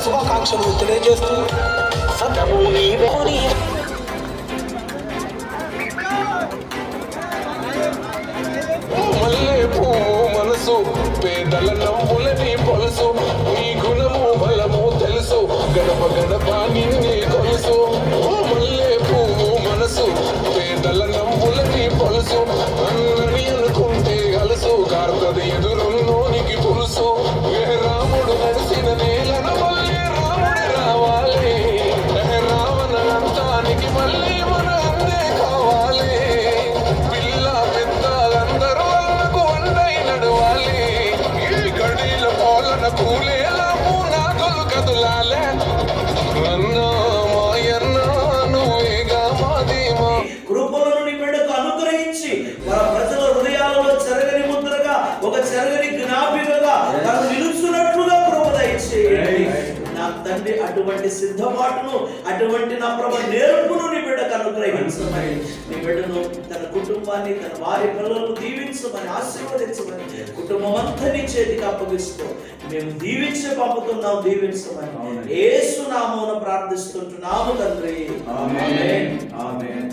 శుభాకాంక్షలు తెలియజేస్తూ సతము నీవే మల్లె పువ్వు మనసు పేదల నవ్వులని పొలుసు నీ గుణము బలము తెలుసు గడప గడప నిన్నే కొలుసు మల్లె పువ్వు మనసు పేదల నవ్వులని పొలుసు అన్నని అనుకుంటే అలసు కార్తది ఎదురున్నోనికి పులుసు రాముడు నడిచిన నేలన మళ్ళీ రాముడు రావాలి రావణ అంతానికి మళ్ళీ మన అందే కావాలి పిల్ల పెద్దలందరూ అన్నకు అండై నడవాలి ఈ గడిల పాలన కూలేలా నాదులు కదులాలే అన్నా మాయన్న నువ్వేగా మాదేమా కృపలను నీ బిడ్డకు అనుగ్రహించి మన ప్రజల హృదయాలలో చెరగని ముద్రగా ఒక చెరగని జ్ఞాపికగా తను నిలుస్తున్నట్లుగా కృప దయచేయండి నా తండ్రి. అటువంటి సిద్ధపాటును అటువంటి నా ప్రభ నేర్పును నీ బిడ్డకు అనుగ్రహించమని నీ బిడ్డను తన కుటుంబాన్ని తన వారి పిల్లలను దీవించమని ఆశీర్వదించమని కుటుంబం అంతా నీ చేతికి అప్పగిస్తూ మేము దీవించి పంపుతున్నాం. దీవించమని యేసు నామమున ప్రార్థిస్తుంటున్నాము తండ్రి. ఆమేన్. ఆమేన్.